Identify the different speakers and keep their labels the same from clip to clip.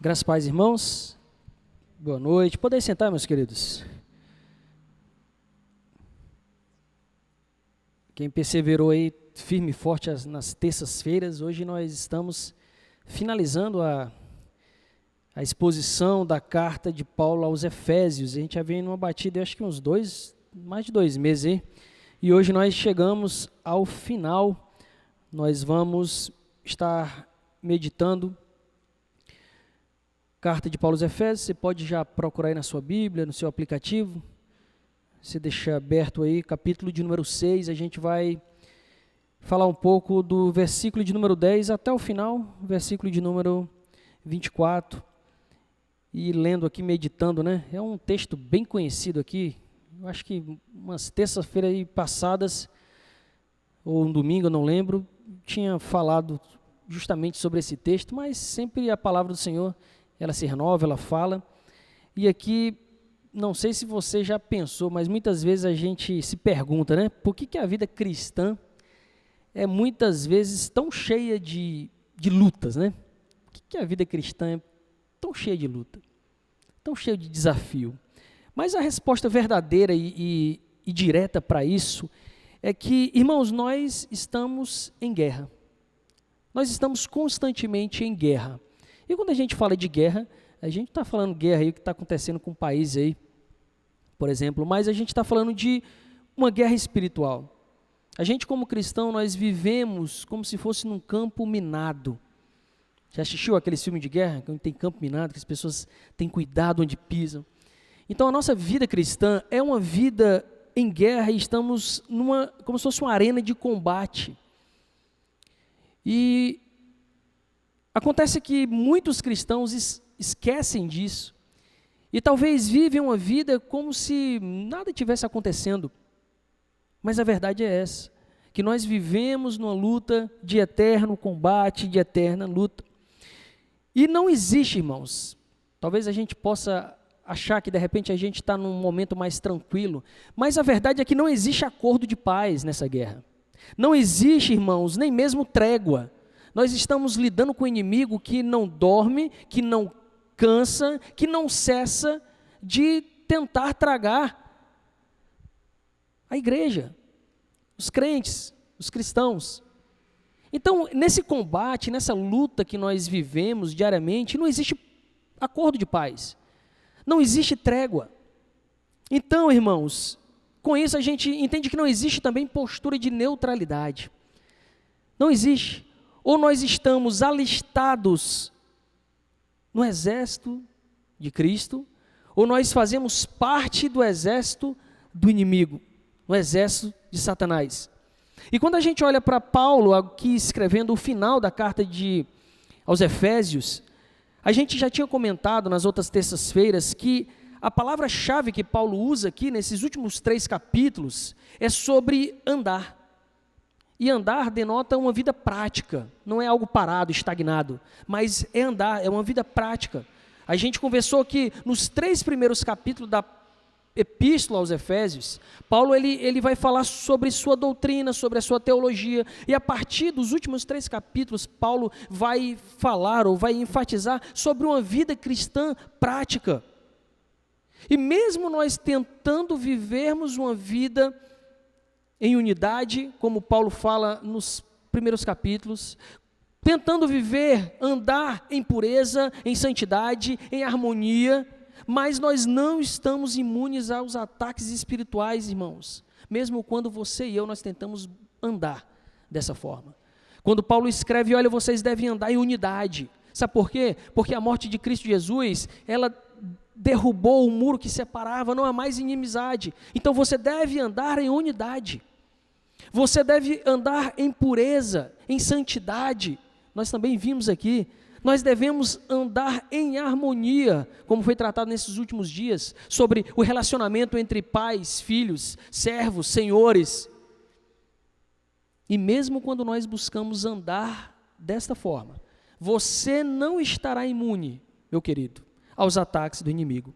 Speaker 1: Graças a paz, irmãos. Boa noite. Podem sentar, meus queridos. Quem perseverou aí firme e forte nas terças-feiras, hoje nós estamos finalizando a exposição da carta de Paulo aos Efésios. A gente já vem numa batida, acho que mais de 2 meses aí. E hoje nós chegamos ao final. Nós vamos estar meditando carta de Paulo aos Efésios. Você pode já procurar aí na sua Bíblia, no seu aplicativo. Você deixa aberto aí, capítulo de número 6. A gente vai falar um pouco do versículo de número 10 até o final, versículo de número 24. E lendo aqui, meditando, né? É um texto bem conhecido aqui. Eu acho que umas terças-feiras aí passadas, ou um domingo, eu não lembro, tinha falado justamente sobre esse texto, mas sempre a palavra do Senhor, ela se renova, ela fala. E aqui, não sei se você já pensou, mas muitas vezes a gente se pergunta, né? Por que a vida cristã é muitas vezes tão cheia de lutas, né? Por que a vida cristã é tão cheia de luta, tão cheia de desafio? Mas a resposta verdadeira e direta para isso é que, irmãos, nós estamos em guerra. Nós estamos constantemente em guerra. E quando a gente fala de guerra, a gente está falando guerra aí, o que está acontecendo com o país aí, por exemplo, mas a gente está falando de uma guerra espiritual. A gente, como cristão, nós vivemos como se fosse num campo minado. Já assistiu aqueles filmes de guerra, onde tem campo minado, que as pessoas têm cuidado onde pisam? Então, a nossa vida cristã é uma vida em guerra e estamos como se fosse uma arena de combate. E acontece que muitos cristãos esquecem disso e talvez vivem uma vida como se nada tivesse acontecendo. Mas a verdade é essa, que nós vivemos numa luta de eterno combate, de eterna luta. E não existe, irmãos, talvez a gente possa achar que de repente a gente está num momento mais tranquilo, mas a verdade é que não existe acordo de paz nessa guerra. Não existe, irmãos, nem mesmo trégua. Nós estamos lidando com um inimigo que não dorme, que não cansa, que não cessa de tentar tragar a igreja, os crentes, os cristãos. Então, nesse combate, nessa luta que nós vivemos diariamente, não existe acordo de paz, não existe trégua. Então, irmãos, com isso a gente entende que não existe também postura de neutralidade. Não existe. Ou nós estamos alistados no exército de Cristo, ou nós fazemos parte do exército do inimigo, no exército de Satanás. E quando a gente olha para Paulo, aqui escrevendo o final da carta aos Efésios, a gente já tinha comentado nas outras terças-feiras que a palavra-chave que Paulo usa aqui, nesses últimos 3 capítulos, é sobre andar. E andar denota uma vida prática, não é algo parado, estagnado, mas é andar, é uma vida prática. A gente conversou que nos 3 primeiros capítulos da Epístola aos Efésios, Paulo ele vai falar sobre sua doutrina, sobre a sua teologia, e a partir dos últimos 3 capítulos, Paulo vai falar ou vai enfatizar sobre uma vida cristã prática. E mesmo nós tentando vivermos uma vida em unidade, como Paulo fala nos primeiros capítulos, tentando viver, andar em pureza, em santidade, em harmonia, mas nós não estamos imunes aos ataques espirituais, irmãos, mesmo quando você e eu, nós tentamos andar dessa forma. Quando Paulo escreve, olha, vocês devem andar em unidade. Sabe por quê? Porque a morte de Cristo Jesus, ela derrubou o muro que separava, não há mais inimizade. Então você deve andar em unidade. Você deve andar em pureza, em santidade. Nós também vimos aqui, nós devemos andar em harmonia, como foi tratado nesses últimos dias, sobre o relacionamento entre pais, filhos, servos, senhores. E mesmo quando nós buscamos andar desta forma, você não estará imune, meu querido, aos ataques do inimigo.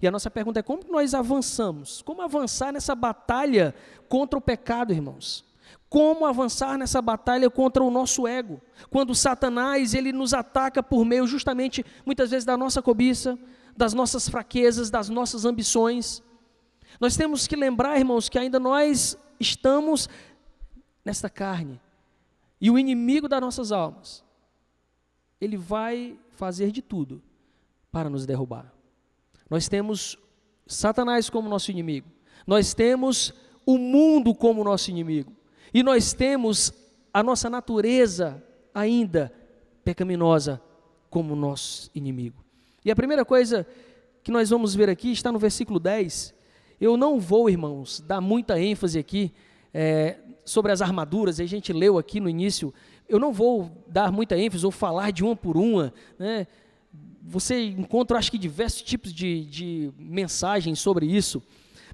Speaker 1: E a nossa pergunta é: como nós avançamos? Como avançar nessa batalha contra o pecado, irmãos? como avançar nessa batalha contra o nosso ego, quando Satanás ele nos ataca por meio justamente, muitas vezes, da nossa cobiça, das nossas fraquezas, das nossas ambições. Nós temos que lembrar, irmãos, que ainda nós estamos nesta carne, e o inimigo das nossas almas, ele vai fazer de tudo para nos derrubar. Nós temos Satanás como nosso inimigo, nós temos o mundo como nosso inimigo, e nós temos a nossa natureza ainda pecaminosa como nosso inimigo. E a primeira coisa que nós vamos ver aqui está no versículo 10. Eu não vou, irmãos, dar muita ênfase aqui sobre as armaduras, a gente leu aqui no início, eu não vou dar muita ênfase ou falar de uma por uma, né? Você encontra, acho que, diversos tipos de mensagens sobre isso,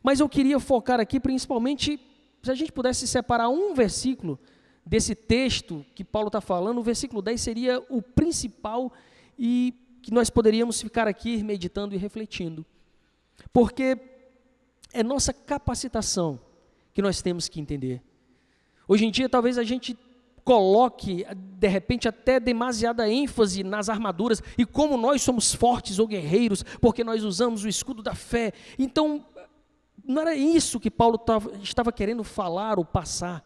Speaker 1: mas eu queria focar aqui principalmente, se a gente pudesse separar um versículo desse texto que Paulo está falando, o versículo 10 seria o principal e que nós poderíamos ficar aqui meditando e refletindo, porque é nossa capacitação que nós temos que entender. Hoje em dia, talvez a gente coloque, de repente, até demasiada ênfase nas armaduras, e como nós somos fortes ou guerreiros, porque nós usamos o escudo da fé. Então, não era isso que Paulo estava querendo falar ou passar.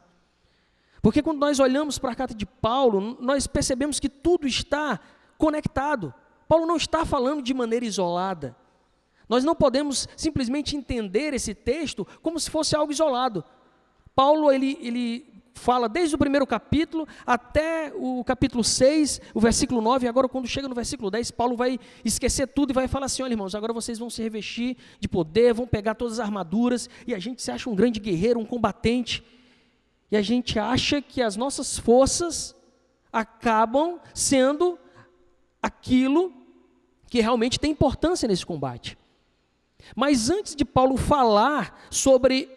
Speaker 1: Porque quando nós olhamos para a carta de Paulo, nós percebemos que tudo está conectado. Paulo não está falando de maneira isolada. Nós não podemos simplesmente entender esse texto como se fosse algo isolado. Paulo, ele fala desde o primeiro capítulo até o capítulo 6, o versículo 9, e agora quando chega no versículo 10, Paulo vai esquecer tudo e vai falar assim: olha, irmãos, agora vocês vão se revestir de poder, vão pegar todas as armaduras, e a gente se acha um grande guerreiro, um combatente, e a gente acha que as nossas forças acabam sendo aquilo que realmente tem importância nesse combate. Mas antes de Paulo falar sobre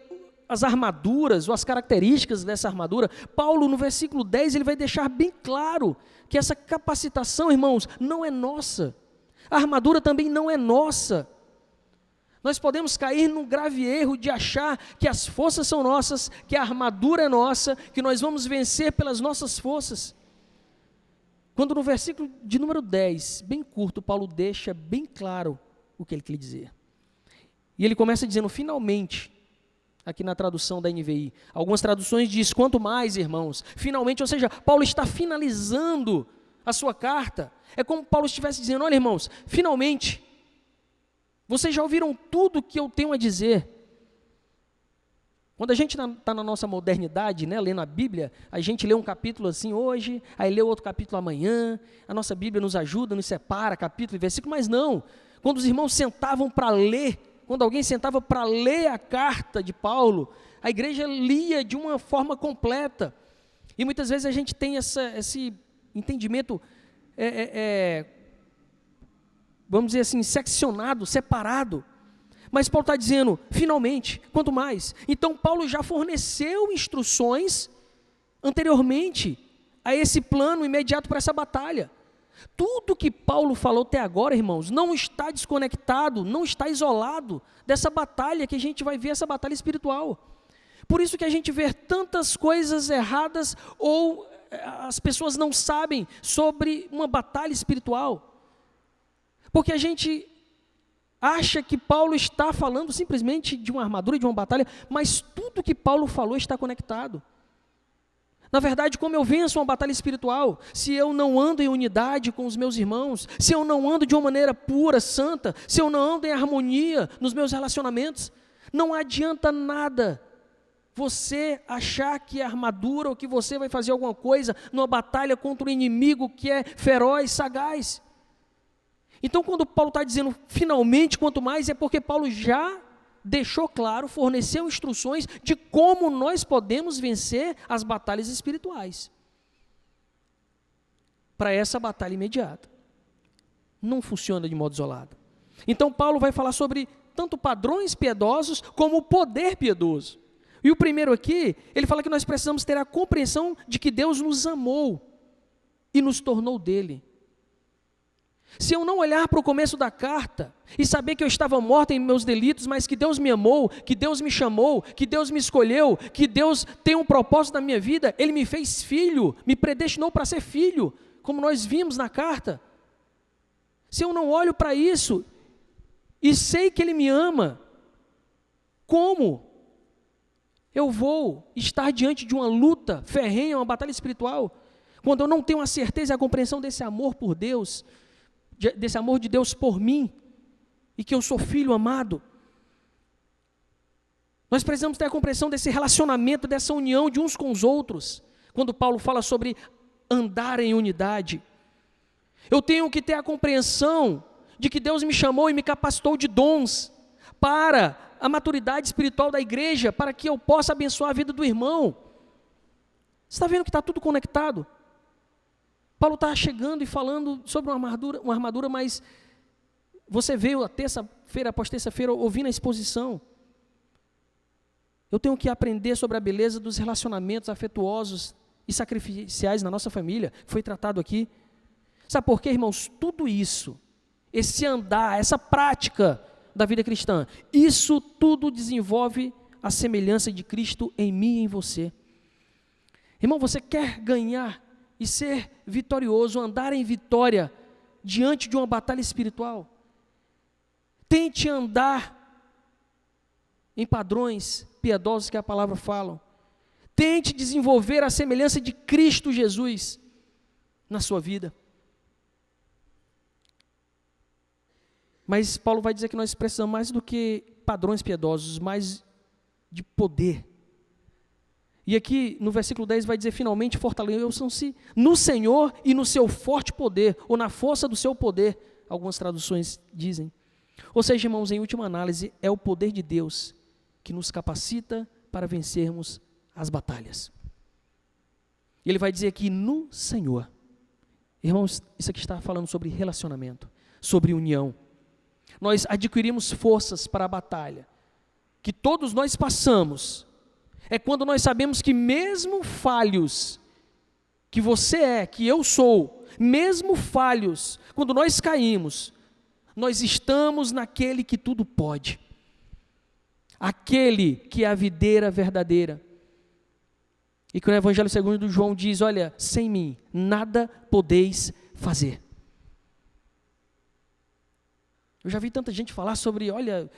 Speaker 1: as armaduras, ou as características dessa armadura, Paulo no versículo 10, ele vai deixar bem claro que essa capacitação, irmãos, não é nossa. A armadura também não é nossa. Nós podemos cair num grave erro de achar que as forças são nossas, que a armadura é nossa, que nós vamos vencer pelas nossas forças. Quando no versículo de número 10, bem curto, Paulo deixa bem claro o que ele quer dizer. E ele começa dizendo, finalmente, aqui na tradução da NVI, algumas traduções diz, quanto mais, irmãos, finalmente, ou seja, Paulo está finalizando a sua carta. É como Paulo estivesse dizendo, olha, irmãos, finalmente, vocês já ouviram tudo que eu tenho a dizer. Quando a gente está na nossa modernidade, né, lendo a Bíblia, a gente lê um capítulo assim hoje, aí lê outro capítulo amanhã, a nossa Bíblia nos ajuda, nos separa capítulo e versículo, mas não, quando os irmãos sentavam para ler, quando alguém sentava para ler a carta de Paulo, a igreja lia de uma forma completa, e muitas vezes a gente tem esse entendimento, vamos dizer assim, seccionado, separado, mas Paulo está dizendo, finalmente, quanto mais. Então Paulo já forneceu instruções anteriormente a esse plano imediato para essa batalha. Tudo que Paulo falou até agora, irmãos, não está desconectado, não está isolado dessa batalha que a gente vai ver, essa batalha espiritual. Por isso que a gente vê tantas coisas erradas ou as pessoas não sabem sobre uma batalha espiritual. Porque a gente acha que Paulo está falando simplesmente de uma armadura, de uma batalha, mas tudo que Paulo falou está conectado. Na verdade, como eu venço uma batalha espiritual? Se eu não ando em unidade com os meus irmãos, se eu não ando de uma maneira pura, santa, se eu não ando em harmonia nos meus relacionamentos, não adianta nada você achar que a armadura ou que você vai fazer alguma coisa numa batalha contra um inimigo que é feroz, sagaz. Então, quando Paulo está dizendo finalmente, quanto mais, é porque Paulo já deixou claro, forneceu instruções de como nós podemos vencer as batalhas espirituais. Para essa batalha imediata. Não funciona de modo isolado. Então, Paulo vai falar sobre tanto padrões piedosos como o poder piedoso. E o primeiro aqui, ele fala que nós precisamos ter a compreensão de que Deus nos amou e nos tornou dele. Se eu não olhar para o começo da carta e saber que eu estava morto em meus delitos, mas que Deus me amou, que Deus me chamou, que Deus me escolheu, que Deus tem um propósito na minha vida, Ele me fez filho, me predestinou para ser filho, como nós vimos na carta. Se eu não olho para isso e sei que Ele me ama, como eu vou estar diante de uma luta ferrenha, uma batalha espiritual, quando eu não tenho a certeza e a compreensão desse amor por Deus, desse amor de Deus por mim, e que eu sou filho amado? Nós precisamos ter a compreensão desse relacionamento, dessa união de uns com os outros, quando Paulo fala sobre andar em unidade. Eu tenho que ter a compreensão de que Deus me chamou e me capacitou de dons para a maturidade espiritual da igreja, para que eu possa abençoar a vida do irmão. Você está vendo que está tudo conectado? Paulo está chegando e falando sobre uma armadura, mas você veio a terça-feira após terça-feira ouvindo a exposição. Eu tenho que aprender sobre a beleza dos relacionamentos afetuosos e sacrificiais na nossa família, foi tratado aqui. Sabe por quê, irmãos? Tudo isso, esse andar, essa prática da vida cristã, isso tudo desenvolve a semelhança de Cristo em mim e em você. Irmão, você quer ganhar e ser vitorioso, andar em vitória diante de uma batalha espiritual? Tente andar em padrões piedosos que a palavra fala. Tente desenvolver a semelhança de Cristo Jesus na sua vida. Mas Paulo vai dizer que nós precisamos mais do que padrões piedosos, mais de poder. E aqui no versículo 10 vai dizer: finalmente fortaleçam-se no Senhor e no seu forte poder, ou na força do seu poder, algumas traduções dizem. Ou seja, irmãos, em última análise, é o poder de Deus que nos capacita para vencermos as batalhas. E ele vai dizer aqui no Senhor. Irmãos, isso aqui está falando sobre relacionamento, sobre união. Nós adquirimos forças para a batalha, que todos nós passamos. É quando nós sabemos que mesmo falhos, que você é, que eu sou, mesmo falhos, quando nós caímos, nós estamos naquele que tudo pode. Aquele que é a videira verdadeira. E que o Evangelho segundo João diz: olha, sem mim nada podeis fazer. Eu já vi tanta gente falar sobre, olha,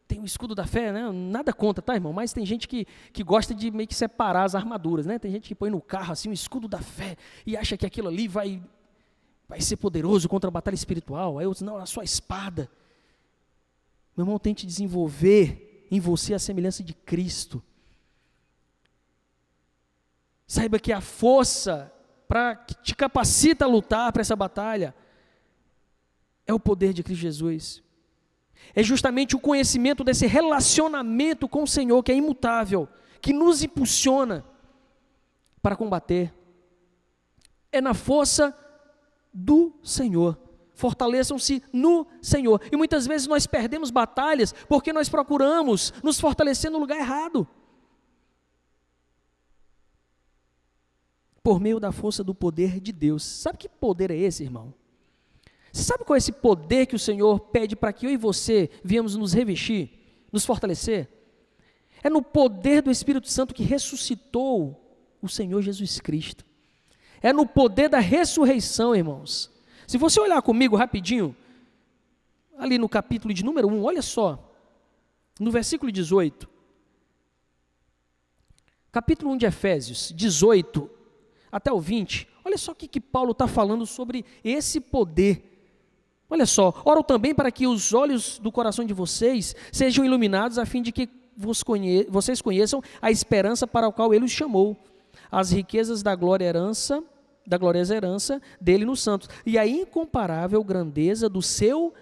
Speaker 1: tem o escudo da fé, né? Nada contra, tá, irmão? Mas tem gente que gosta de meio que separar as armaduras, né? Tem gente que põe no carro assim o escudo da fé e acha que aquilo ali vai ser poderoso contra a batalha espiritual. Aí eu disse: não, a sua espada. Meu irmão, tente desenvolver em você a semelhança de Cristo. Saiba que a força que te capacita a lutar para essa batalha é o poder de Cristo Jesus. É justamente o conhecimento desse relacionamento com o Senhor, que é imutável, que nos impulsiona para combater. É na força do Senhor. Fortaleçam-se no Senhor. E muitas vezes nós perdemos batalhas porque nós procuramos nos fortalecer no lugar errado. Por meio da força do poder de Deus. Sabe que poder é esse, irmão? Você sabe qual é esse poder que o Senhor pede para que eu e você viemos nos revestir, nos fortalecer? É no poder do Espírito Santo que ressuscitou o Senhor Jesus Cristo. É no poder da ressurreição, irmãos. Se você olhar comigo rapidinho, ali no capítulo de número 1, olha só, no versículo 18. Capítulo 1 de Efésios, 18 até o 20, olha só o que Paulo está falando sobre esse poder. Olha só: oro também para que os olhos do coração de vocês sejam iluminados, a fim de que vocês conheçam a esperança para a qual Ele os chamou, as riquezas da gloriosa herança dele nos santos, e a incomparável grandeza do seu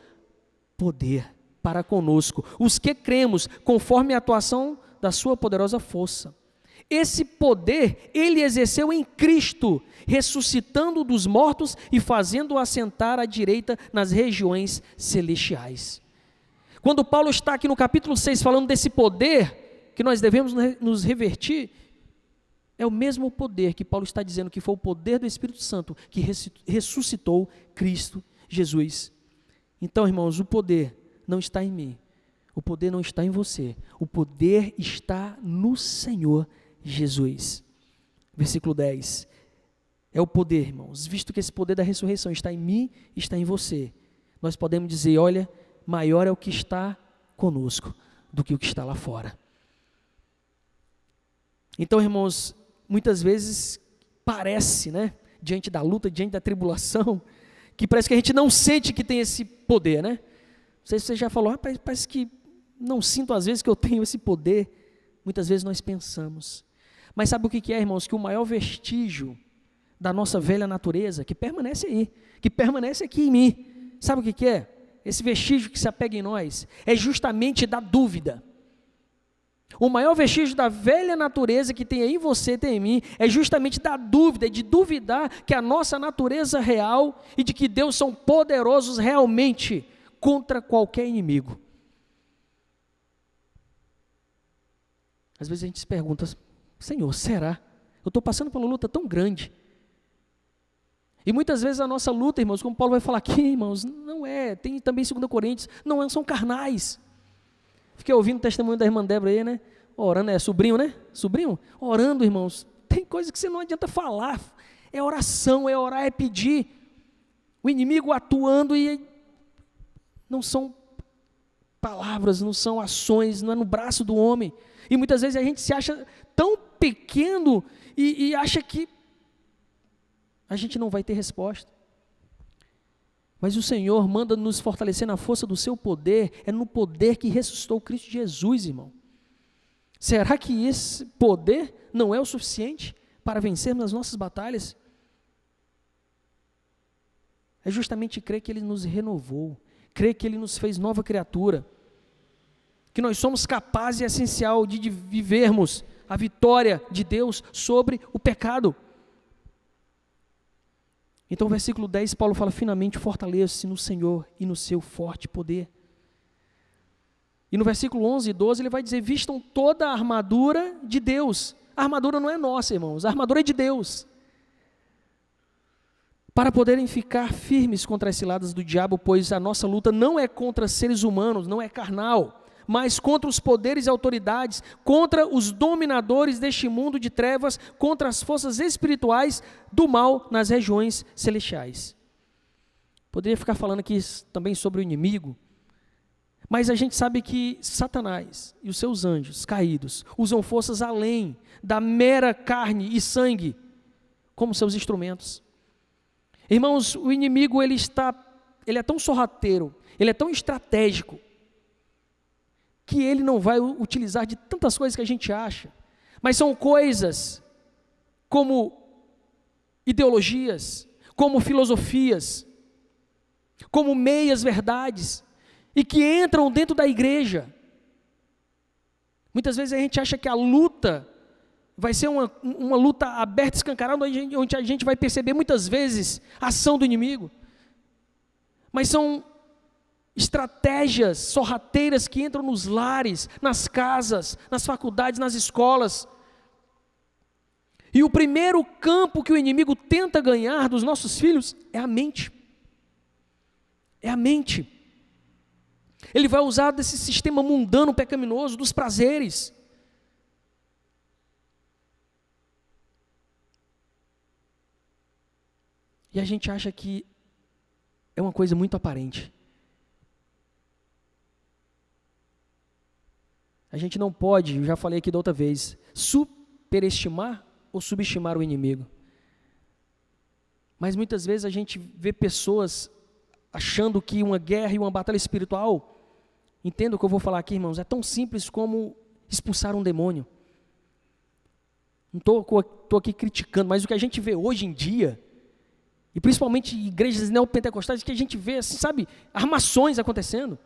Speaker 1: poder para conosco, os que cremos, conforme a atuação da sua poderosa força. Esse poder Ele exerceu em Cristo, ressuscitando dos mortos e fazendo-o assentar à direita nas regiões celestiais. Quando Paulo está aqui no capítulo 6 falando desse poder que nós devemos nos revertir, é o mesmo poder que Paulo está dizendo que foi o poder do Espírito Santo que ressuscitou Cristo Jesus. Então, irmãos, o poder não está em mim, o poder não está em você, o poder está no Senhor Jesus. Versículo 10, é o poder, irmãos, visto que esse poder da ressurreição está em mim, está em você, nós podemos dizer, olha, maior é o que está conosco do que o que está lá fora. Então, irmãos, muitas vezes parece, né, diante da luta, diante da tribulação, que parece que a gente não sente que tem esse poder, né? Não sei se você já falou, parece que não sinto às vezes que eu tenho esse poder. Muitas vezes nós pensamos. Mas sabe o que é, irmãos? Que o maior vestígio da nossa velha natureza, que permanece aí, que permanece aqui em mim, sabe o que é? Esse vestígio que se apega em nós, é justamente da dúvida. O maior vestígio da velha natureza que tem aí em você, tem em mim, é justamente da dúvida, de duvidar que a nossa natureza real e de que Deus são poderosos realmente contra qualquer inimigo. Às vezes a gente se pergunta, Senhor, será? Eu estou passando por uma luta tão grande. E muitas vezes a nossa luta, irmãos, como Paulo vai falar aqui, irmãos, não é, tem também 2 Coríntios, não são carnais. Fiquei ouvindo o testemunho da irmã Débora aí, né? Orando, sobrinho, né? Sobrinho? Orando, irmãos. Tem coisa que você não adianta falar. É oração, é orar, é pedir. O inimigo atuando e não são palavras, não são ações, não é no braço do homem. E muitas vezes a gente se acha tão pequeno e acha que a gente não vai ter resposta. Mas o Senhor manda nos fortalecer na força do seu poder, é no poder que ressuscitou Cristo Jesus, irmão. Será que esse poder não é o suficiente para vencermos as nossas batalhas? É justamente crer que Ele nos renovou, crer que Ele nos fez nova criatura, que nós somos capazes e é essencial de vivermos a vitória de Deus sobre o pecado. Então, o versículo 10, Paulo fala, finalmente fortaleça-se no Senhor e no seu forte poder. E no versículo 11 e 12, ele vai dizer, vistam toda a armadura de Deus. A armadura não é nossa, irmãos, a armadura é de Deus. Para poderem ficar firmes contra as ciladas do diabo, pois a nossa luta não é contra seres humanos, não é carnal, mas contra os poderes e autoridades, contra os dominadores deste mundo de trevas, contra as forças espirituais do mal nas regiões celestiais. Poderia ficar falando aqui também sobre o inimigo, mas a gente sabe que Satanás e os seus anjos caídos usam forças além da mera carne e sangue como seus instrumentos. Irmãos, o inimigo ele é tão sorrateiro, ele é tão estratégico, que ele não vai utilizar de tantas coisas que a gente acha, mas são coisas como ideologias, como filosofias, como meias verdades, e que entram dentro da igreja. Muitas vezes a gente acha que a luta vai ser uma luta aberta, escancarada, onde a gente vai perceber muitas vezes a ação do inimigo, mas são estratégias sorrateiras que entram nos lares, nas casas, nas faculdades, nas escolas. E o primeiro campo que o inimigo tenta ganhar dos nossos filhos é a mente. É a mente. Ele vai usar desse sistema mundano, pecaminoso, dos prazeres. E a gente acha que é uma coisa muito aparente. A gente não pode, eu já falei aqui da outra vez, superestimar ou subestimar o inimigo. Mas muitas vezes a gente vê pessoas achando que uma guerra e uma batalha espiritual, entenda o que eu vou falar aqui, irmãos, é tão simples como expulsar um demônio. Não estou aqui criticando, mas o que a gente vê hoje em dia, e principalmente em igrejas neopentecostais, que a gente vê, assim, sabe, armações acontecendo.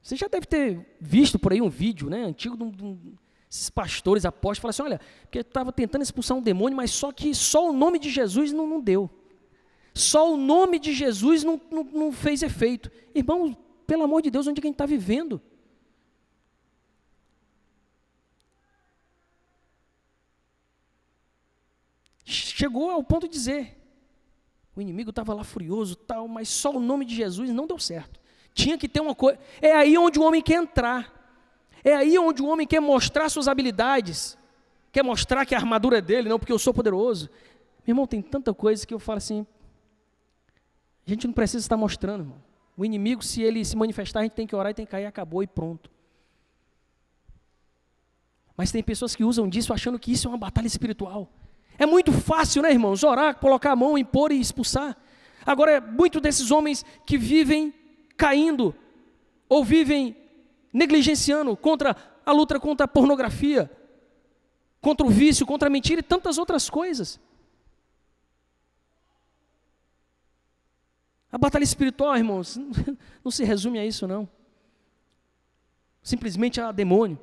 Speaker 1: Você já deve ter visto por aí um vídeo, né, antigo de esses pastores, apóstolos, falam assim, olha, porque eu estava tentando expulsar um demônio, mas só que só o nome de Jesus não deu. Só o nome de Jesus não fez efeito. Irmão, pelo amor de Deus, onde é que a gente está vivendo? Chegou ao ponto de dizer, O inimigo estava lá furioso, tal, mas só o nome de Jesus não deu certo. Tinha que ter uma coisa. É aí onde o homem quer entrar. É aí onde o homem quer mostrar suas habilidades. Quer mostrar que a armadura é dele, não porque eu sou poderoso. Meu irmão, tem tanta coisa que eu falo assim, a gente não precisa estar mostrando, irmão. O inimigo, se ele se manifestar, a gente tem que orar e tem que cair, acabou e pronto. Mas tem pessoas que usam disso achando que isso é uma batalha espiritual. É muito fácil, né, irmãos? Orar, colocar a mão, impor e expulsar. Agora, muitos desses homens que vivem caindo, ou vivem negligenciando contra a luta contra a pornografia, contra o vício, contra a mentira e tantas outras coisas. A batalha espiritual, irmãos, não se resume a isso, não. Simplesmente a demônio.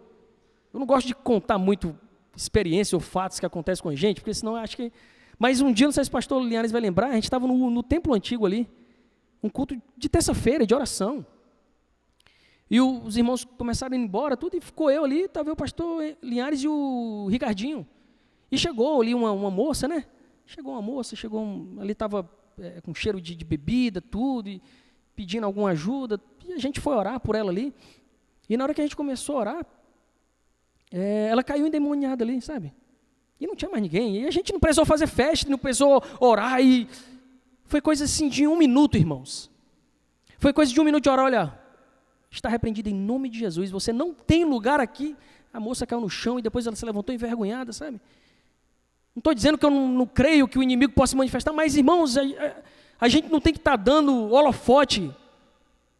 Speaker 1: Eu não gosto de contar muito experiência ou fatos que acontecem com a gente, porque senão eu acho que... Mas um dia, não sei se o pastor Linhares vai lembrar, a gente estava no templo antigo ali, um culto de terça-feira, de oração. E os irmãos começaram a ir embora, tudo, e ficou eu ali, estava o pastor Linhares e o Ricardinho. E chegou ali uma moça, né? Chegou uma moça, ali estava com cheiro de bebida, tudo, e pedindo alguma ajuda. E a gente foi orar por ela ali. E na hora que a gente começou a orar, ela caiu endemoniada ali, sabe? E não tinha mais ninguém. E a gente não precisou fazer festa, não precisou orar. E foi coisa assim de 1 minuto, irmãos. Foi coisa de 1 minuto de orar, olha, está repreendido em nome de Jesus. Você não tem lugar aqui. A moça caiu no chão e depois ela se levantou envergonhada, sabe? Não estou dizendo que eu não creio que o inimigo possa se manifestar, mas, irmãos, a gente não tem que estar dando holofote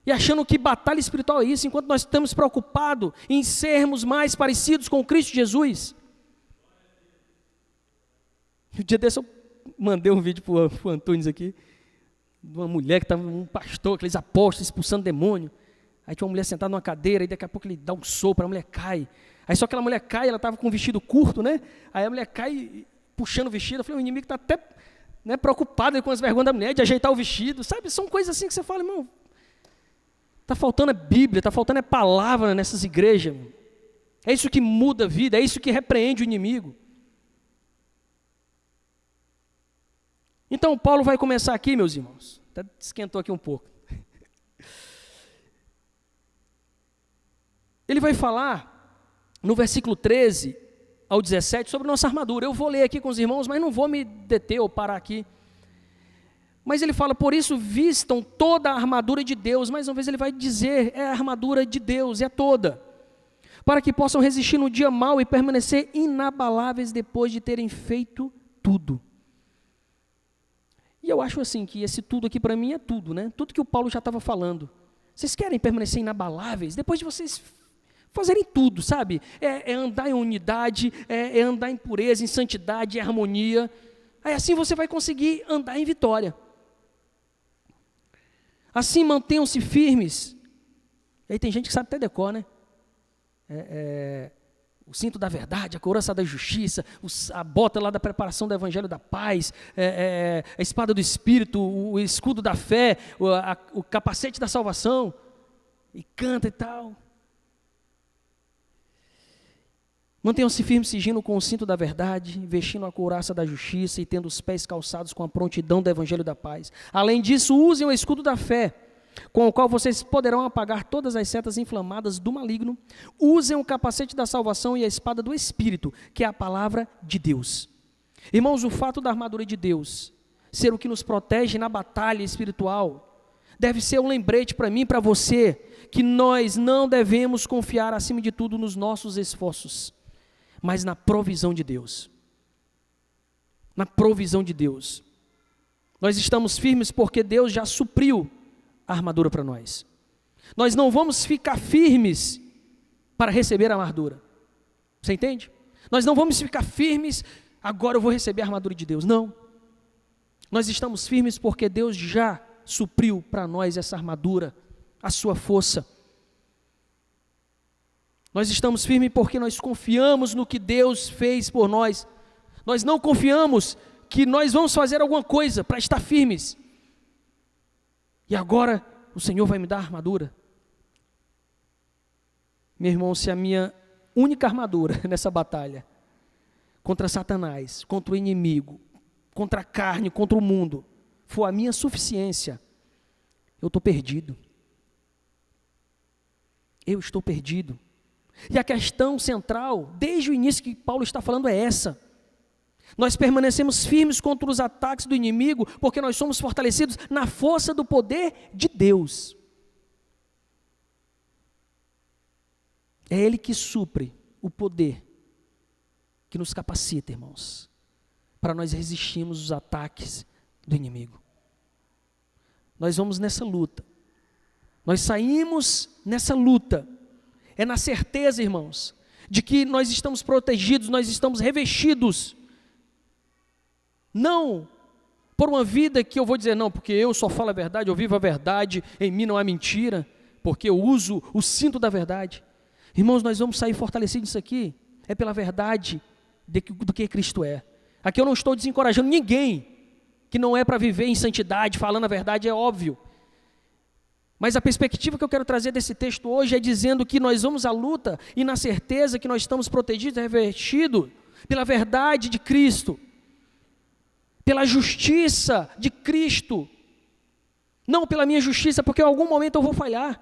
Speaker 1: e achando que batalha espiritual é isso, enquanto nós estamos preocupados em sermos mais parecidos com Cristo Jesus. Um dia desse eu mandei um vídeo para o Antunes aqui, de uma mulher que estava, um pastor, aqueles apóstolos expulsando demônio. Aí tinha uma mulher sentada numa cadeira, e daqui a pouco ele dá um sopro, a mulher cai. Aí só que aquela mulher cai, ela estava com um vestido curto, né? Aí a mulher cai puxando o vestido. Eu falei, o inimigo está até preocupado com as vergonhas da mulher, de ajeitar o vestido, sabe? São coisas assim que você fala, irmão, está faltando a Bíblia, está faltando a palavra nessas igrejas. Irmão. É isso que muda a vida, é isso que repreende o inimigo. Então, Paulo vai começar aqui, meus irmãos. Até esquentou aqui um pouco. Ele vai falar, no versículo 13 ao 17, sobre nossa armadura. Eu vou ler aqui com os irmãos, mas não vou me deter ou parar aqui. Mas ele fala, por isso vistam toda a armadura de Deus. Mais uma vez ele vai dizer, é a armadura de Deus, é toda. Para que possam resistir no dia mau e permanecer inabaláveis depois de terem feito tudo. E eu acho assim, que esse tudo aqui para mim é tudo, né? Tudo que o Paulo já estava falando. Vocês querem permanecer inabaláveis? Depois de vocês fazerem tudo, sabe? É andar em unidade, é andar em pureza, em santidade, em harmonia. Aí assim você vai conseguir andar em vitória. Assim mantenham-se firmes. Aí tem gente que sabe até decor, né? O cinto da verdade, a couraça da justiça, a bota lá da preparação do evangelho da paz, a espada do Espírito, o escudo da fé, o capacete da salvação, e canta e tal. Mantenham-se firmes, cingindo com o cinto da verdade, vestindo a couraça da justiça e tendo os pés calçados com a prontidão do evangelho da paz. Além disso, usem o escudo da fé, com o qual vocês poderão apagar todas as setas inflamadas do maligno. Usem o capacete da salvação e a espada do Espírito, que é a palavra de Deus. Irmãos, o fato da armadura de Deus ser o que nos protege na batalha espiritual, deve ser um lembrete para mim e para você, que nós não devemos confiar acima de tudo nos nossos esforços, mas na provisão de Deus. Na provisão de Deus. Nós estamos firmes porque Deus já supriu a armadura para nós. Nós não vamos ficar firmes para receber a armadura. Você entende? Nós não vamos ficar firmes, agora eu vou receber a armadura de Deus. Não. Nós estamos firmes porque Deus já supriu para nós essa armadura, a sua força. Nós estamos firmes porque nós confiamos no que Deus fez por nós. Nós não confiamos que nós vamos fazer alguma coisa para estar firmes. E agora o Senhor vai me dar a armadura. Meu irmão, se a minha única armadura nessa batalha, contra Satanás, contra o inimigo, contra a carne, contra o mundo, for a minha suficiência, eu estou perdido. Eu estou perdido. E a questão central, desde o início que Paulo está falando, é essa. Nós permanecemos firmes contra os ataques do inimigo, porque nós somos fortalecidos na força do poder de Deus. É Ele que supre o poder, que nos capacita, irmãos, para nós resistirmos os ataques do inimigo. Nós vamos nessa luta. Nós saímos nessa luta. É na certeza, irmãos, de que nós estamos protegidos, nós estamos revestidos. Não por uma vida que eu vou dizer, não, porque eu só falo a verdade, eu vivo a verdade, em mim não há mentira, porque eu uso o cinto da verdade. Irmãos, nós vamos sair fortalecidos nisso aqui, é pela verdade do que Cristo é. Aqui eu não estou desencorajando ninguém que não é para viver em santidade, falando a verdade, é óbvio. Mas a perspectiva que eu quero trazer desse texto hoje é dizendo que nós vamos à luta e na certeza que nós estamos protegidos, revestidos pela verdade de Cristo, pela justiça de Cristo, não pela minha justiça, porque em algum momento eu vou falhar.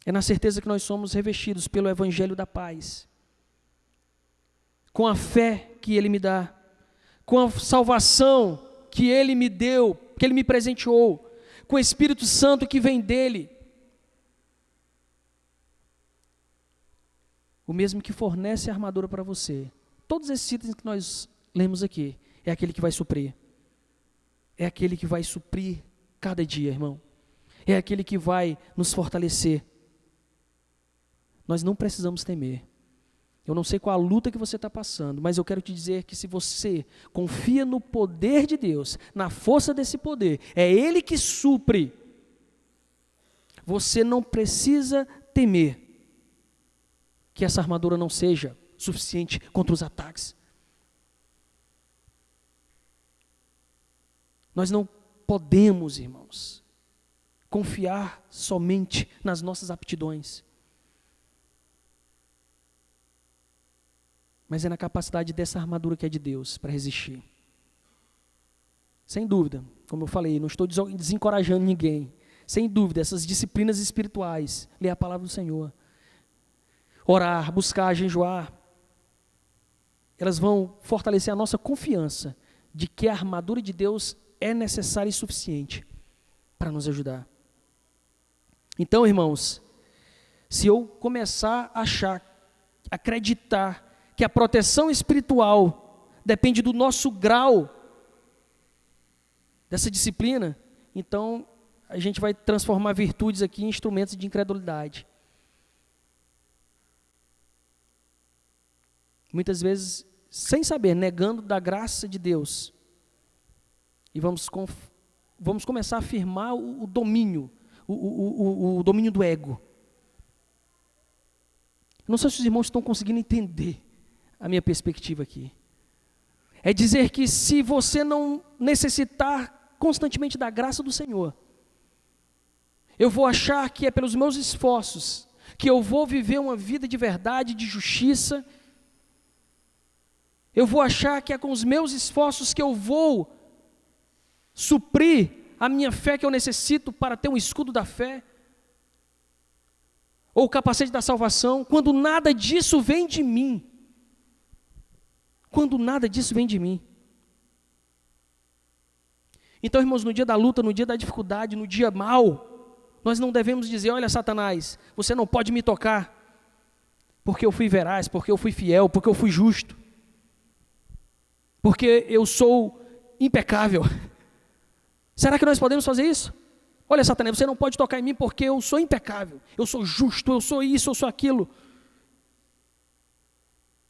Speaker 1: É na certeza que nós somos revestidos pelo Evangelho da paz, com a fé que Ele me dá, com a salvação que Ele me deu, que Ele me presenteou, com o Espírito Santo que vem dEle, o mesmo que fornece a armadura para você. Todos esses itens que nós lemos aqui, é aquele que vai suprir. É aquele que vai suprir cada dia, irmão. É aquele que vai nos fortalecer. Nós não precisamos temer. Eu não sei qual a luta que você está passando, mas eu quero te dizer que se você confia no poder de Deus, na força desse poder, é Ele que supre, você não precisa temer que essa armadura não seja suficiente contra os ataques. Nós não podemos, irmãos, confiar somente nas nossas aptidões, mas é na capacidade dessa armadura que é de Deus para resistir. Sem dúvida, como eu falei, não estou desencorajando ninguém. Sem dúvida, essas disciplinas espirituais, ler a palavra do Senhor, orar, buscar, jejuar, elas vão fortalecer a nossa confiança de que a armadura de Deus é necessária e suficiente para nos ajudar. Então, irmãos, se eu começar a acreditar que a proteção espiritual depende do nosso grau dessa disciplina, então a gente vai transformar virtudes aqui em instrumentos de incredulidade. Muitas vezes, sem saber, negando da graça de Deus. E vamos começar a afirmar o domínio, o domínio do ego. Não sei se os irmãos estão conseguindo entender a minha perspectiva aqui. É dizer que se você não necessitar constantemente da graça do Senhor, eu vou achar que é pelos meus esforços que eu vou viver uma vida de verdade, de justiça. Eu vou achar que é com os meus esforços que eu vou suprir a minha fé que eu necessito para ter um escudo da fé, ou o capacete da salvação, quando nada disso vem de mim. Quando nada disso vem de mim. Então, irmãos, no dia da luta, no dia da dificuldade, no dia mau, nós não devemos dizer, olha, Satanás, você não pode me tocar, porque eu fui veraz, porque eu fui fiel, porque eu fui justo, porque eu sou impecável. Será que nós podemos fazer isso? Olha, Satanás, você não pode tocar em mim porque eu sou impecável, eu sou justo, eu sou isso, eu sou aquilo.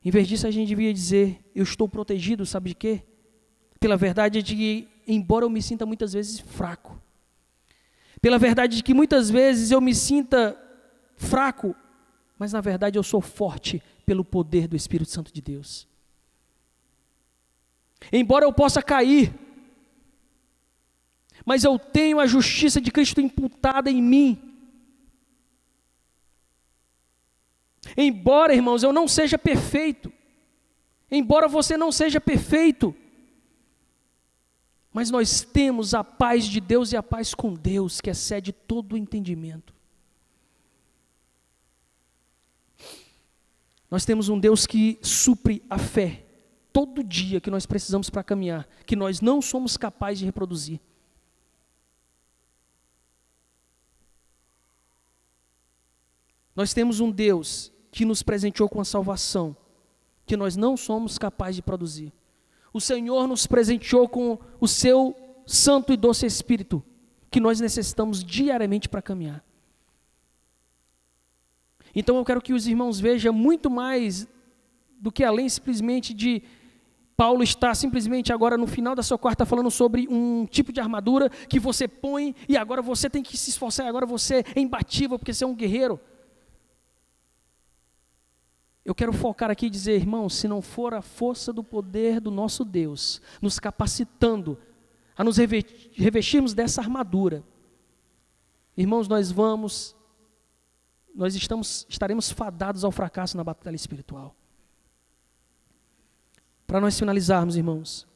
Speaker 1: Em vez disso, a gente devia dizer, eu estou protegido, sabe de quê? Pela verdade de que, embora eu me sinta muitas vezes fraco, pela verdade de que muitas vezes eu me sinta fraco, mas na verdade eu sou forte pelo poder do Espírito Santo de Deus. Embora eu possa cair, mas eu tenho a justiça de Cristo imputada em mim. Embora, irmãos, eu não seja perfeito, Embora você não seja perfeito, mas nós temos a paz de Deus e a paz com Deus, que excede todo o entendimento. Nós temos um Deus que supre a fé todo dia que nós precisamos para caminhar, que nós não somos capazes de reproduzir. Nós temos um Deus que nos presenteou com a salvação, que nós não somos capazes de produzir. O Senhor nos presenteou com o seu Santo e Doce Espírito, que nós necessitamos diariamente para caminhar. Então eu quero que os irmãos vejam muito mais do que além simplesmente de Paulo estar simplesmente agora no final da sua carta falando sobre um tipo de armadura que você põe e agora você tem que se esforçar, agora você é imbatível porque você é um guerreiro. Eu quero focar aqui e dizer, irmãos, se não for a força do poder do nosso Deus, nos capacitando a nos revestirmos dessa armadura, irmãos, estaremos fadados ao fracasso na batalha espiritual. Para nós finalizarmos, irmãos,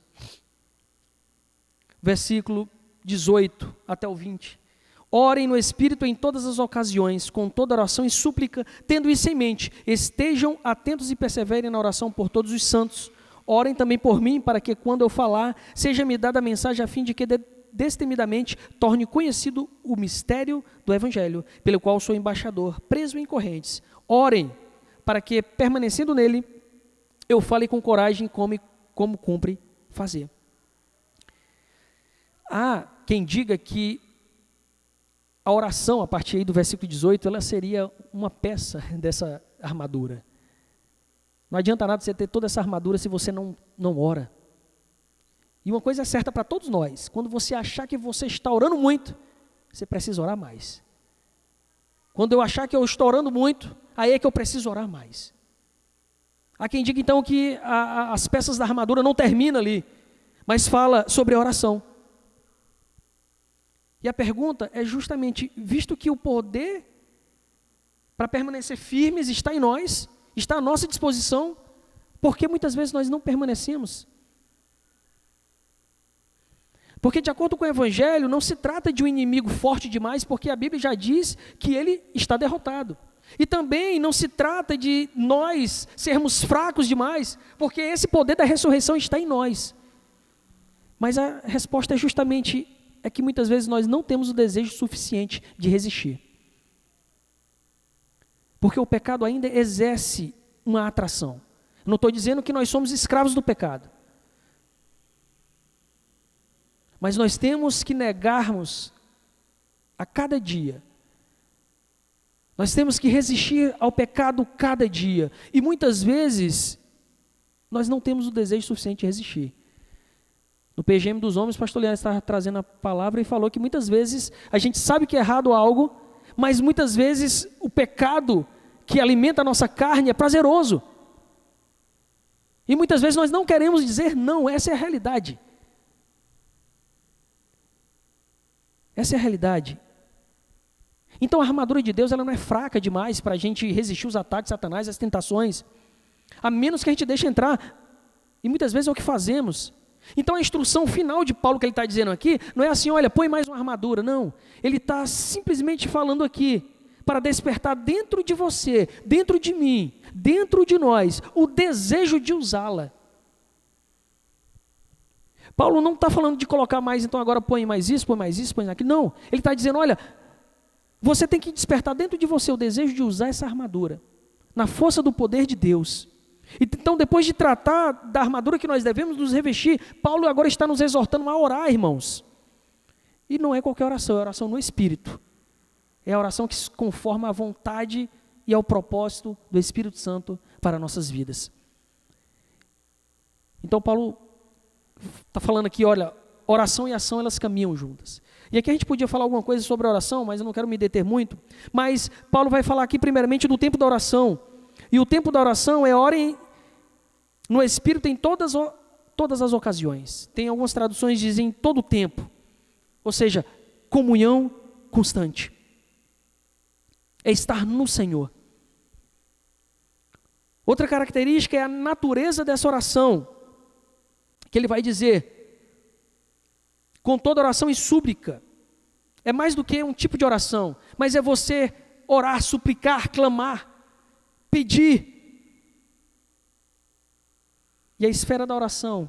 Speaker 1: versículo 18 até o 20. Orem no Espírito em todas as ocasiões, com toda oração e súplica, tendo isso em mente. Estejam atentos e perseverem na oração por todos os santos. Orem também por mim, para que quando eu falar, seja-me dada a mensagem a fim de que destemidamente torne conhecido o mistério do Evangelho, pelo qual sou embaixador, preso em correntes. Orem, para que, permanecendo nele, eu fale com coragem como cumpre fazer. Há quem diga que a oração, a partir aí do versículo 18, ela seria uma peça dessa armadura. Não adianta nada você ter toda essa armadura se você não ora. E uma coisa é certa para todos nós, quando você achar que você está orando muito, você precisa orar mais. Quando eu achar que eu estou orando muito, aí é que eu preciso orar mais. Há quem diga então que as peças da armadura não terminam ali, mas fala sobre a oração. E a pergunta é justamente, visto que o poder para permanecer firmes está em nós, está à nossa disposição, por que muitas vezes nós não permanecemos? Porque de acordo com o Evangelho, não se trata de um inimigo forte demais, porque a Bíblia já diz que ele está derrotado. E também não se trata de nós sermos fracos demais, porque esse poder da ressurreição está em nós. Mas a resposta é justamente que muitas vezes nós não temos o desejo suficiente de resistir. Porque o pecado ainda exerce uma atração. Não estou dizendo que nós somos escravos do pecado. Mas nós temos que negarmos a cada dia. Nós temos que resistir ao pecado cada dia. E muitas vezes, nós não temos o desejo suficiente de resistir. No PGM dos Homens, o pastor Leandro estava trazendo a palavra e falou que muitas vezes a gente sabe que é errado algo, mas muitas vezes o pecado que alimenta a nossa carne é prazeroso. E muitas vezes nós não queremos dizer não, essa é a realidade. Essa é a realidade. Então a armadura de Deus ela não é fraca demais para a gente resistir os ataques de Satanás, as tentações, a menos que a gente deixe entrar, e muitas vezes é o que fazemos. Então a instrução final de Paulo que ele está dizendo aqui, não é assim, olha, põe mais uma armadura, não. Ele está simplesmente falando aqui, para despertar dentro de você, dentro de mim, dentro de nós, o desejo de usá-la. Paulo não está falando de colocar mais, então agora põe mais isso, põe aquilo, não. Ele está dizendo, olha, você tem que despertar dentro de você o desejo de usar essa armadura, na força do poder de Deus. Então, depois de tratar da armadura que nós devemos nos revestir, Paulo agora está nos exortando a orar, irmãos. E não é qualquer oração, é oração no Espírito. É a oração que se conforma à vontade e ao propósito do Espírito Santo para nossas vidas. Então, Paulo está falando aqui, olha, oração e ação, elas caminham juntas. E aqui a gente podia falar alguma coisa sobre a oração, mas eu não quero me deter muito. Mas Paulo vai falar aqui primeiramente do tempo da oração. E o tempo da oração é orem no Espírito em todas as ocasiões. Tem algumas traduções que dizem todo o tempo. Ou seja, comunhão constante. É estar no Senhor. Outra característica é a natureza dessa oração, que ele vai dizer, com toda oração e súplica. É mais do que um tipo de oração, mas é você orar, suplicar, clamar, pedir. E a esfera da oração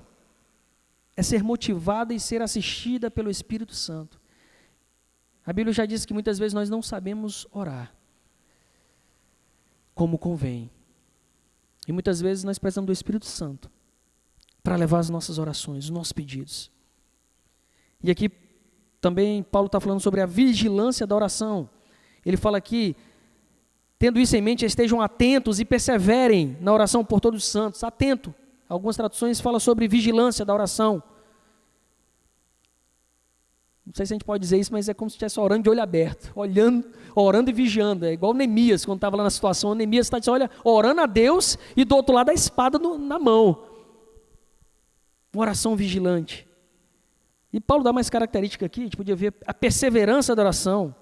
Speaker 1: é ser motivada e ser assistida pelo Espírito Santo. A Bíblia já diz que muitas vezes nós não sabemos orar como convém. E muitas vezes nós precisamos do Espírito Santo para levar as nossas orações, os nossos pedidos. E aqui também Paulo está falando sobre a vigilância da oração. Ele fala aqui, tendo isso em mente, estejam atentos e perseverem na oração por todos os santos. Atento. Algumas traduções falam sobre vigilância da oração. Não sei se a gente pode dizer isso, mas é como se estivesse orando de olho aberto, olhando, orando e vigiando. É igual Neemias, quando estava lá na situação. Neemias está dizendo, olha, orando a Deus e do outro lado a espada na mão. Uma oração vigilante. E Paulo dá mais característica aqui, a gente podia ver a perseverança da oração.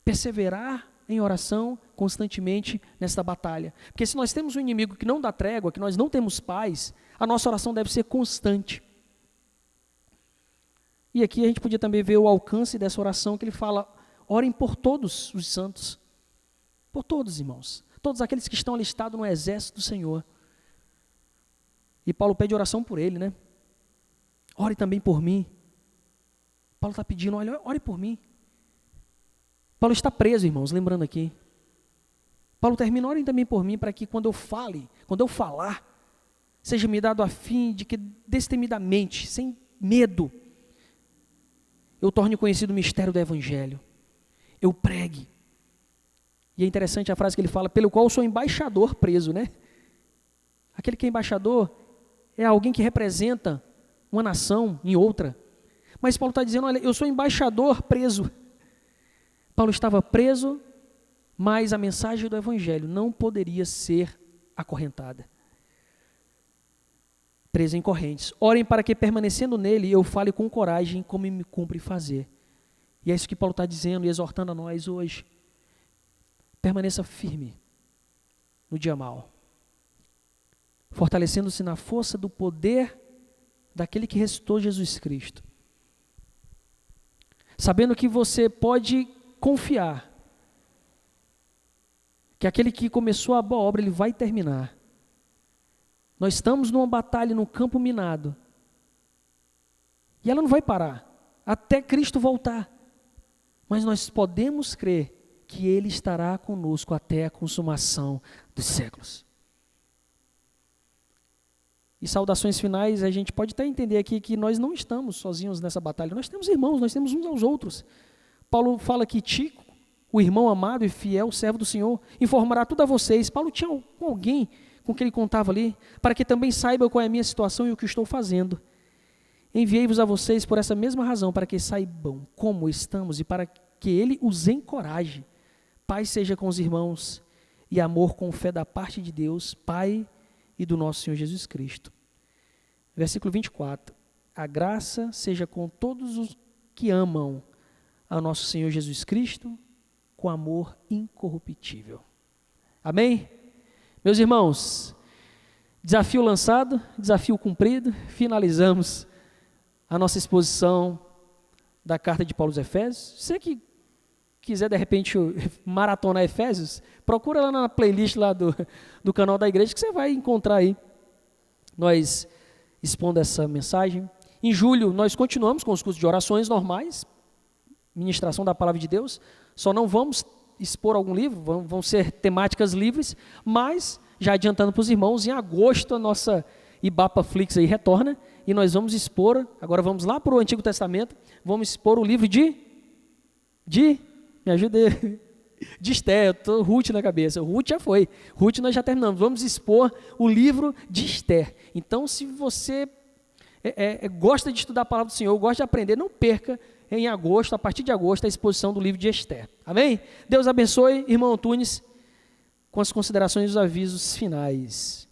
Speaker 1: Perseverar em oração constantemente nesta batalha. Porque se nós temos um inimigo que não dá trégua, que nós não temos paz, a nossa oração deve ser constante. E aqui a gente podia também ver o alcance dessa oração, que ele fala, orem por todos os santos. Por todos, irmãos. Todos aqueles que estão alistados no exército do Senhor. E Paulo pede oração por ele, né? Ore também por mim. Paulo está pedindo, olha, ore por mim. Paulo está preso, irmãos, lembrando aqui. Paulo termina, orem também por mim, para que quando eu falar, seja me dado a fim de que destemidamente, sem medo, eu torne conhecido o mistério do Evangelho. Eu pregue. E é interessante a frase que ele fala, pelo qual eu sou embaixador preso, né? Aquele que é embaixador é alguém que representa uma nação em outra. Mas Paulo está dizendo, olha, eu sou embaixador preso. Paulo estava preso, mas a mensagem do Evangelho não poderia ser acorrentada. Preso em correntes. Orem para que, permanecendo nele, eu fale com coragem como me cumpre fazer. E é isso que Paulo está dizendo e exortando a nós hoje. Permaneça firme no dia mau, fortalecendo-se na força do poder daquele que ressuscitou Jesus Cristo. Sabendo que você pode confiar que aquele que começou a boa obra, ele vai terminar. Nós estamos numa batalha no campo minado. E ela não vai parar até Cristo voltar. Mas nós podemos crer que Ele estará conosco até a consumação dos séculos. E saudações finais, a gente pode até entender aqui que nós não estamos sozinhos nessa batalha. Nós temos irmãos, nós temos uns aos outros. Paulo fala que Tico, o irmão amado e fiel, servo do Senhor, informará tudo a vocês. Paulo tinha alguém com quem ele contava ali, para que também saibam qual é a minha situação e o que estou fazendo. Enviei-vos a vocês por essa mesma razão, para que saibam como estamos e para que ele os encoraje. Paz seja com os irmãos e amor com fé da parte de Deus, Pai e do nosso Senhor Jesus Cristo. Versículo 24. A graça seja com todos os que amam ao nosso Senhor Jesus Cristo, com amor incorruptível. Amém? Meus irmãos, desafio lançado, desafio cumprido, finalizamos a nossa exposição da carta de Paulo aos Efésios. Você que quiser, de repente, maratonar Efésios, procura lá na playlist lá do canal da igreja, que você vai encontrar aí nós expondo essa mensagem. Em julho, nós continuamos com os cursos de orações normais, ministração da palavra de Deus, só não vamos expor algum livro, vão ser temáticas livres, mas, já adiantando para os irmãos, em agosto a nossa Ibapa Flix aí retorna, e nós vamos expor, agora vamos lá para o Antigo Testamento, vamos expor o livro me ajuda aí, de Esther, eu estou Ruth na cabeça, Ruth já foi, Ruth nós já terminamos, vamos expor o livro de Esther. Então, se você gosta de estudar a palavra do Senhor, gosta de aprender, não perca em agosto, a partir de agosto, a exposição do livro de Esther. Amém? Deus abençoe, irmão Antunes, com as considerações e os avisos finais.